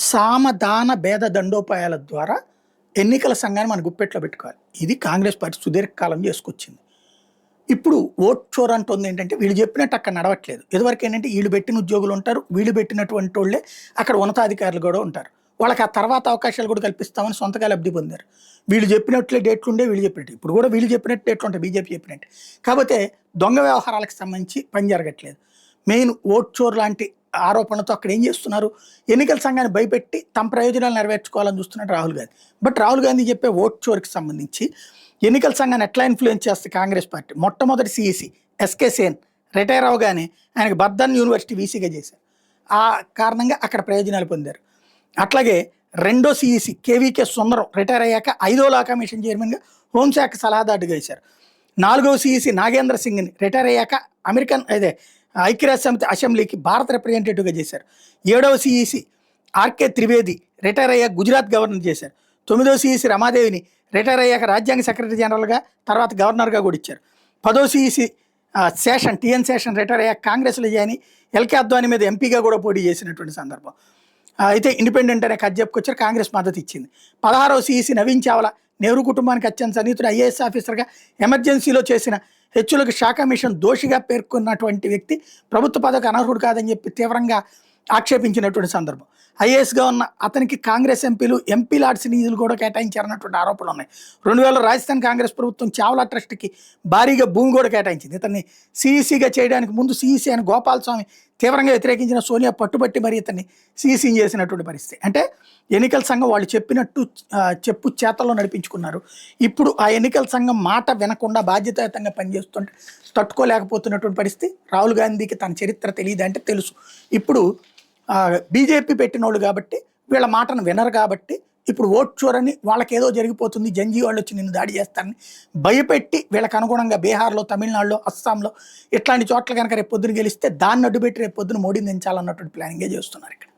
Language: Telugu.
సామదాన భేద దండోపాయాల ద్వారా ఎన్నికల సంఘాన్ని మన గుప్పెట్లో పెట్టుకోవాలి. ఇది కాంగ్రెస్ పార్టీ సుదీర్ఘకాలం చేసుకొచ్చింది. ఇప్పుడు ఓట్ చోర్ అంటుంది ఏంటంటే వీళ్ళు చెప్పినట్టు అక్కడ నడవట్లేదు. ఇదివరకు ఏంటంటే వీళ్ళు పెట్టిన ఉద్యోగులు ఉంటారు, వీళ్ళు పెట్టినటువంటి వాళ్ళే అక్కడ ఉన్నతాధికారులు కూడా ఉంటారు. వాళ్ళకి ఆ తర్వాత అవకాశాలు కూడా కల్పిస్తామని సొంతగా లబ్ధి పొందారు. వీళ్ళు చెప్పినట్లే డేట్లు ఉండే వీళ్ళు చెప్పినట్టు ఇప్పుడు కూడా వీళ్ళు చెప్పినట్టు డేట్లు ఉంటాయి బీజేపీ చెప్పినట్టు. కాకపోతే దొంగ వ్యవహారాలకు సంబంధించి పని జరగట్లేదు. మెయిన్ ఓట్ చోర్ లాంటి ఆరోపణలతో అక్కడ ఏం చేస్తున్నారు, ఎన్నికల సంఘాన్ని భయపెట్టి తమ ప్రయోజనాలు నెరవేర్చుకోవాలని చూస్తున్నట్టు రాహుల్ గాంధీ. బట్ రాహుల్ గాంధీ చెప్పే ఓట్ చోర్కి సంబంధించి ఎన్నికల సంఘాన్ని ఎట్లా ఇన్ఫ్లుయెన్స్ చేస్తే కాంగ్రెస్ పార్టీ మొట్టమొదటి సిఈసి ఎస్కే సేన్ రిటైర్ అవగానే ఆయనకు బర్ధన్ యూనివర్సిటీ వీసీగా చేశారు. ఆ కారణంగా అక్కడ ప్రయోజనాలు పొందారు. అట్లాగే రెండో సిఈసి కేవీకే సుందరం రిటైర్ అయ్యాక 5వ లా కమిషన్ చైర్మన్గా హోంశాఖ సలహాదారుగా చేశారు. 4వ సిఈసి నాగేంద్ర సింగ్ని రిటైర్ అయ్యాక ఐక్యరాజ్య సమితి అసెంబ్లీకి భారత రిప్రజెంటేటివ్గా చేశారు. 7వ సిఈసి ఆర్కే త్రివేది రిటైర్ అయ్యాక గుజరాత్ గవర్నర్ చేశారు. 9వ సిఈసి రమాదేవిని రిటైర్ అయ్యాక రాజ్యాంగ సెక్రటరీ జనరల్గా తర్వాత గవర్నర్గా కూడా ఇచ్చారు. 10వ సిఈసి టిఎన్ శేషన్ రిటైర్ అయ్యాక కాంగ్రెస్లో జాయిన్ ఎల్కే అద్వానీ మీద ఎంపీగా కూడా పోటీ చేసినటువంటి సందర్భం. అయితే ఇండిపెండెంట్ అనే కథ చెప్పుకొచ్చారు, కాంగ్రెస్ మద్దతు ఇచ్చింది. 16వ సిఈసి నవీన్ చావ్లా నెహ్రూ కుటుంబానికి అత్యంత సన్నిహితుడు ఐఏఎస్ ఆఫీసర్గా ఎమర్జెన్సీలో చేసిన హెచ్చులకు శాఖ మిషన్ దోషిగా పేర్కొన్నటువంటి వ్యక్తి ప్రభుత్వ పదవికి అనర్హుడు కాదని చెప్పి తీవ్రంగా ఆక్షేపించినటువంటి సందర్భం. ఐఏఎస్గా ఉన్న అతనికి కాంగ్రెస్ ఎంపీ లాడ్స్ నిధులు కూడా కేటాయించారన్నటువంటి ఆరోపణలు ఉన్నాయి. 2000 రాజస్థాన్ కాంగ్రెస్ ప్రభుత్వం చావ్లా ట్రస్ట్కి భారీగా భూమి కూడా కేటాయించింది. ఇతన్ని సిఈసిగా చేయడానికి ముందు సిఈసి అని గోపాల్ స్వామి తీవ్రంగా వ్యతిరేకించిన సోనియా పట్టుబట్టి మరి ఇతన్ని సిఈసిని చేసినటువంటి పరిస్థితి. అంటే ఎన్నికల సంఘం వాళ్ళు చెప్పినట్టు చెప్పు చేతల్లో నడిపించుకున్నారు. ఇప్పుడు ఆ ఎన్నికల సంఘం మాట వినకుండా బాధ్యతాయుతంగా పనిచేస్తుంటే తట్టుకోలేకపోతున్నటువంటి పరిస్థితి. రాహుల్ గాంధీకి తన చరిత్ర తెలియదు అంటే తెలుసు. ఇప్పుడు బీజేపీ పెట్టిన వాళ్ళు కాబట్టి వీళ్ళ మాటను వినరు కాబట్టి ఇప్పుడు ఓట్ చోరని వాళ్ళకి ఏదో జరిగిపోతుంది, జంజీ వాళ్ళు వచ్చి నిన్ను దాడి చేస్తారని భయపెట్టి వీళ్ళకి అనుగుణంగా బీహార్లో, తమిళనాడులో, అస్సాంలో ఇట్లాంటి చోట్ల కనుక రేపు పొద్దున గెలిస్తే దాన్ని అడ్డుపెట్టి రేపు పొద్దున మోడీని దించాలన్నటువంటి ప్లానింగే చేస్తున్నారు ఇక్కడ.